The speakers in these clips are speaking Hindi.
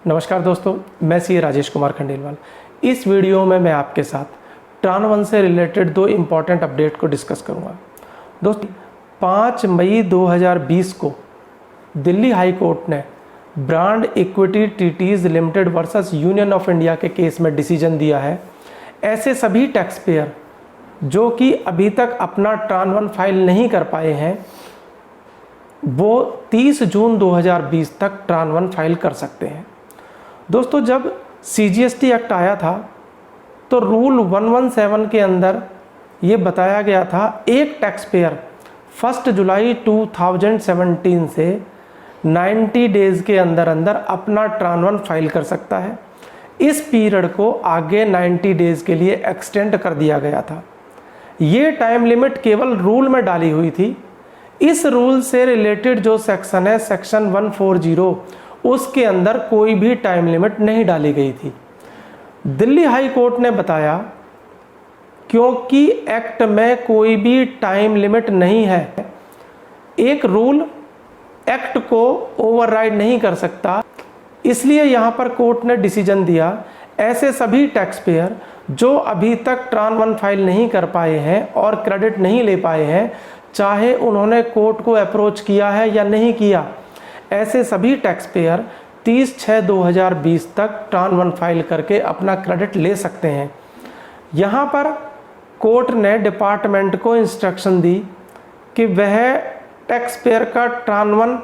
नमस्कार दोस्तों, मैं सी राजेश कुमार खंडेलवाल। इस वीडियो में मैं आपके साथ ट्रान 1 से रिलेटेड दो इम्पॉर्टेंट अपडेट को डिस्कस करूंगा। दोस्तों, 5 मई 2020 को दिल्ली हाई कोर्ट ने brand equity treaties limited versus Union of India के केस में डिसीजन दिया है। ऐसे सभी टैक्स पेयर जो कि अभी तक अपना ट्रान 1 फाइल नहीं कर पाए हैं, वो 30 जून 2020 तक ट्रान 1 फाइल कर सकते हैं। दोस्तों, जब CGST एक्ट आया था तो रूल 117 के अंदर ये बताया गया था एक टैक्स पेयर 1 जुलाई 2017 से 90 डेज़ के अंदर अंदर अपना ट्रान 1 फाइल कर सकता है। इस पीरियड को आगे 90 डेज़ के लिए एक्सटेंड कर दिया गया था। ये टाइम लिमिट केवल रूल में डाली हुई थी। इस रूल से रिलेटेड जो सेक्शन है, सेक्शन 140, उसके अंदर कोई भी टाइम लिमिट नहीं डाली गई थी। दिल्ली हाई कोर्ट ने बताया क्योंकि एक्ट में कोई भी टाइम लिमिट नहीं है, एक रूल एक्ट को ओवरराइड नहीं कर सकता, इसलिए यहाँ पर कोर्ट ने डिसीजन दिया ऐसे सभी टैक्स पेयर जो अभी तक ट्रान 1 फाइल नहीं कर पाए हैं और क्रेडिट नहीं ले पाए हैं, चाहे उन्होंने कोर्ट को अप्रोच किया है या नहीं किया, ऐसे सभी टैक्स पेयर 30/6/2020 तक ट्रान 1 फाइल करके अपना क्रेडिट ले सकते हैं। यहाँ पर कोर्ट ने डिपार्टमेंट को इंस्ट्रक्शन दी कि वह टैक्स पेयर का ट्रान 1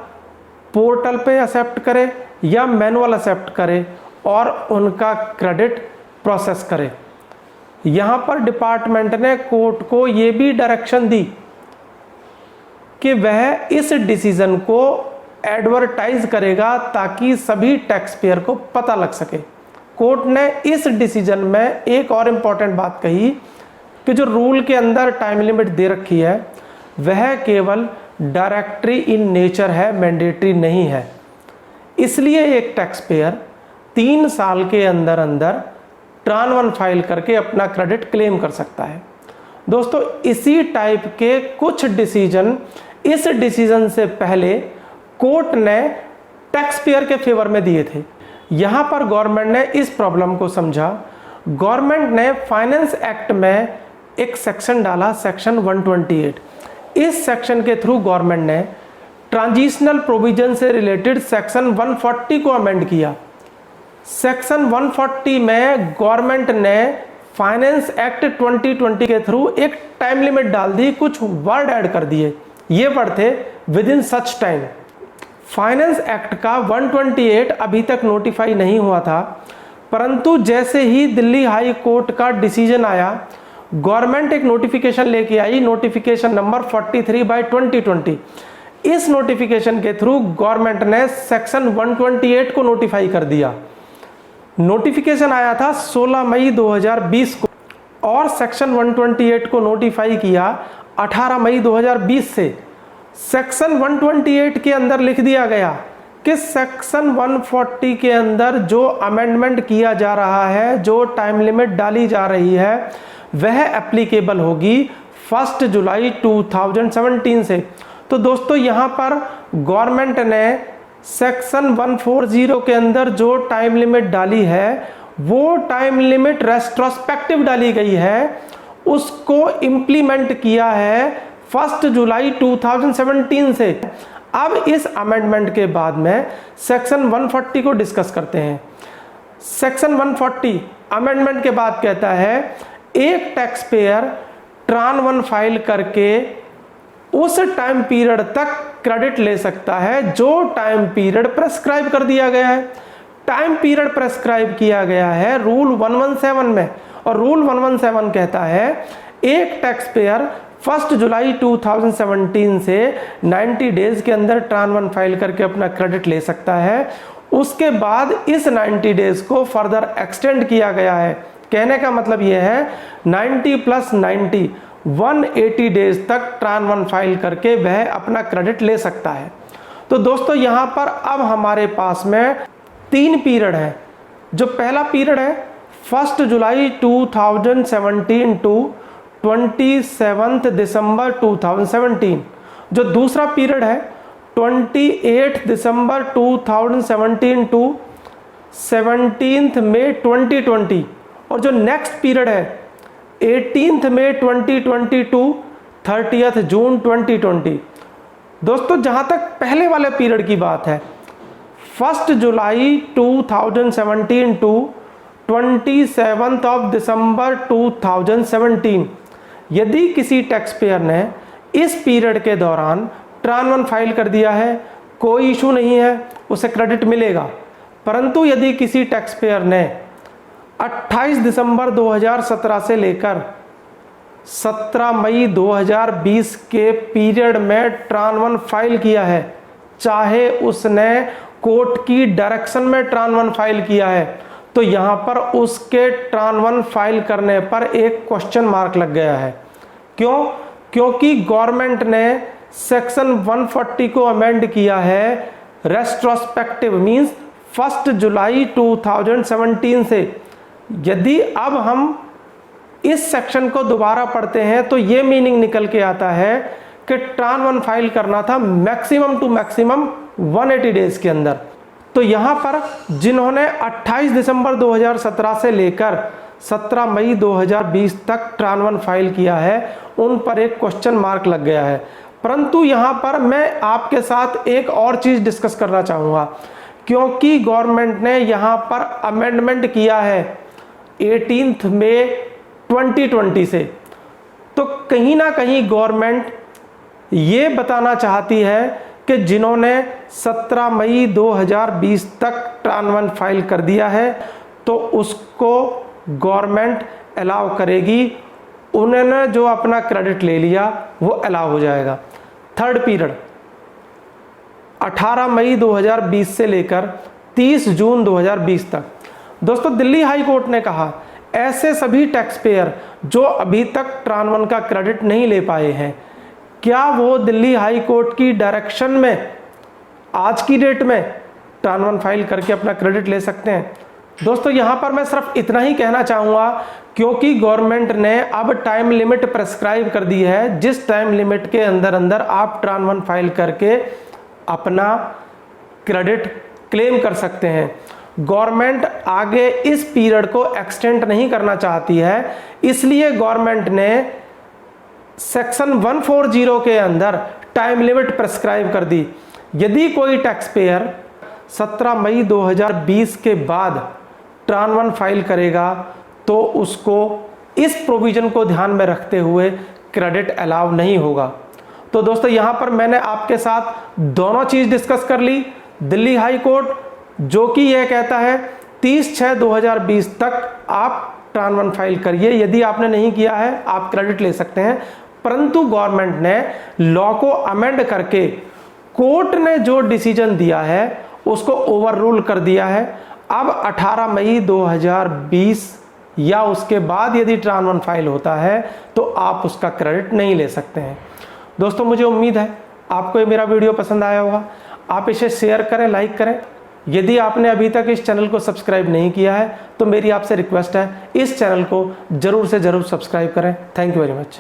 पोर्टल पे एक्सेप्ट करे या मैनुअल एक्सेप्ट करे और उनका क्रेडिट प्रोसेस करे। यहाँ पर डिपार्टमेंट ने कोर्ट को ये भी डायरेक्शन दी कि वह इस डिसीजन को एडवर्टाइज करेगा ताकि सभी टैक्स पेयर को पता लग सके। कोर्ट ने इस डिसीजन में एक और इम्पॉर्टेंट बात कही कि जो रूल के अंदर टाइम लिमिट दे रखी है वह केवल डायरेक्टरी इन नेचर है, मैंडेटरी नहीं है। इसलिए एक टैक्स पेयर 3 साल के अंदर अंदर ट्रान 1 फाइल करके अपना क्रेडिट क्लेम कर सकता है। दोस्तों, इसी टाइप के कुछ डिसीजन इस डिसीजन से पहले कोर्ट ने टैक्स पेयर के फेवर में दिए थे। यहाँ पर गवर्नमेंट ने इस प्रॉब्लम को समझा। गवर्नमेंट ने फाइनेंस एक्ट में एक सेक्शन डाला, सेक्शन 128। इस सेक्शन के थ्रू गवर्नमेंट ने ट्रांजिशनल प्रोविजन से रिलेटेड सेक्शन 140 को अमेंड किया। सेक्शन 140 में गवर्नमेंट ने फाइनेंस एक्ट 2020 के थ्रू एक टाइम लिमिट डाल दी, कुछ वर्ड ऐड कर दिए। ये वर्ड थे with in such time. Finance act का 128 अभी तक नोटिफाई नहीं हुआ था, परंतु जैसे ही दिल्ली हाई कोर्ट का डिसीजन आया, गवर्नमेंट एक नोटिफिकेशन लेके आई, नोटिफिकेशन नंबर 43/2020। इस नोटिफिकेशन के थ्रू गवर्नमेंट ने सेक्शन 128 को नोटिफाई कर दिया। नोटिफिकेशन आया था 16 मई 2020 को और सेक्शन 128 को नोटिफाई किया 18 मई 2020 से। सेक्शन 128 के अंदर लिख दिया गया कि सेक्शन 140 के अंदर जो अमेंडमेंट किया जा रहा है, जो टाइम लिमिट डाली जा रही है, वह एप्लीकेबल होगी 1 जुलाई 2017 से। तो दोस्तों, यहाँ पर गवर्नमेंट ने सेक्शन 140 के अंदर जो टाइम लिमिट डाली है, वो टाइम लिमिट रेट्रोस्पेक्टिव डाली गई है, उसको इम्प्लीमेंट किया है 1 जुलाई 2017 से। अब इस अमेंडमेंट के बाद में सेक्शन 140 को डिस्कस करते हैं। सेक्शन 140 अमेंडमेंट के बाद कहता है एक टैक्स पेयर ट्रान 1 फाइल करके उस टाइम पीरियड तक क्रेडिट ले सकता है जो टाइम पीरियड प्रेस्क्राइब कर दिया गया है। टाइम पीरियड प्रेस्क्राइब किया गया है रूल 117 में, और रूल 117 कहता है एक टैक्स पेयर 1 जुलाई 2017 से 90 डेज के अंदर ट्रान 1 फाइल करके अपना क्रेडिट ले सकता है। उसके बाद इस 90 डेज को फर्दर एक्सटेंड किया गया है। कहने का मतलब यह है 90 + 90 180 डेज तक ट्रान 1 फाइल करके वह अपना क्रेडिट ले सकता है। तो दोस्तों, यहाँ पर अब हमारे पास में 3 पीरियड है। जो पहला पीरियड है 1 जुलाई 2017 टू 27 दिसंबर 2017। जो दूसरा पीरियड है 28 दिसंबर 2017 टू 17 मई 2020 और जो नेक्स्ट पीरियड है 18 मई 2020 टू 30 जून 2020। दोस्तों जहाँ तक पहले वाले पीरियड की बात है 1 जुलाई 2017 टू 27 दिसंबर 2017, यदि किसी टैक्स पेयर ने इस पीरियड के दौरान ट्रान 1 फाइल कर दिया है कोई इशू नहीं है, उसे क्रेडिट मिलेगा। परंतु यदि किसी टैक्स पेयर ने 28 दिसंबर 2017 से लेकर 17 मई 2020 के पीरियड में ट्रान 1 फाइल किया है, चाहे उसने कोर्ट की डायरेक्शन में ट्रान 1 फाइल किया है, तो यहाँ पर उसके ट्रान 1 फाइल करने पर एक क्वेश्चन मार्क लग गया है। क्यों? क्योंकि गवर्नमेंट ने सेक्शन 140 को अमेंड किया है रेट्रोस्पेक्टिव मींस 1 जुलाई 2017 से। यदि अब हम इस सेक्शन को दोबारा पढ़ते हैं तो ये मीनिंग निकल के आता है कि ट्रान 1 फाइल करना था मैक्सिमम टू मैक्सिमम 180 डेज के अंदर। तो यहाँ पर जिन्होंने 28 दिसंबर 2017 से लेकर 17 मई 2020 तक ट्रान 1 फाइल किया है उन पर एक क्वेश्चन मार्क लग गया है। परंतु यहाँ पर मैं आपके साथ एक और चीज़ डिस्कस करना चाहूँगा, क्योंकि गवर्नमेंट ने यहाँ पर अमेंडमेंट किया है 18 मई 2020 से, तो कहीं ना कहीं गवर्नमेंट ये बताना चाहती है कि जिन्होंने 17 मई 2020 तक ट्रान 1 फाइल कर दिया है तो उसको गवर्नमेंट अलाउ करेगी, उन्होंने जो अपना क्रेडिट ले लिया वो अलाउ हो जाएगा। थर्ड पीरियड 18 मई 2020 से लेकर 30 जून 2020 तक। दोस्तों दिल्ली हाई कोर्ट ने कहा ऐसे सभी टैक्स पेयर जो अभी तक ट्रान 1 का क्रेडिट नहीं ले पाए हैं, क्या वो दिल्ली हाई कोर्ट की डायरेक्शन में आज की डेट में ट्रान 1 फाइल करके अपना क्रेडिट ले सकते हैं? दोस्तों यहाँ पर मैं सिर्फ इतना ही कहना चाहूँगा, क्योंकि गवर्नमेंट ने अब टाइम लिमिट प्रेस्क्राइब कर दी है, जिस टाइम लिमिट के अंदर अंदर आप ट्रान 1 फाइल करके अपना क्रेडिट क्लेम कर सकते हैं। गवर्नमेंट आगे इस पीरियड को एक्सटेंड नहीं करना चाहती है, इसलिए गवर्नमेंट ने सेक्शन 140 के अंदर टाइम लिमिट प्रेस्क्राइब कर दी। यदि कोई टैक्स पेयर 17 मई 2020 के बाद ट्रान 1 फाइल करेगा तो उसको इस प्रोविजन को ध्यान में रखते हुए क्रेडिट अलाउ नहीं होगा। तो दोस्तों यहाँ पर मैंने आपके साथ दोनों चीज़ डिस्कस कर ली। दिल्ली हाई कोर्ट जो कि यह कहता है 30/6/2020 तक आप ट्रान 1 फाइल करिए, यदि आपने नहीं किया है आप क्रेडिट ले सकते हैं। परंतु गवर्नमेंट ने लॉ को अमेंड करके कोर्ट ने जो डिसीजन दिया है उसको ओवर रूल कर दिया है। अब 18 मई 2020 या उसके बाद यदि ट्रान 1 फाइल होता है तो आप उसका क्रेडिट नहीं ले सकते हैं। दोस्तों मुझे उम्मीद है आपको ये मेरा वीडियो पसंद आया होगा। आप इसे शेयर करें, लाइक करें। यदि आपने अभी तक इस चैनल को सब्सक्राइब नहीं किया है तो मेरी आपसे रिक्वेस्ट है इस चैनल को जरूर से जरूर सब्सक्राइब करें। Thank you very much.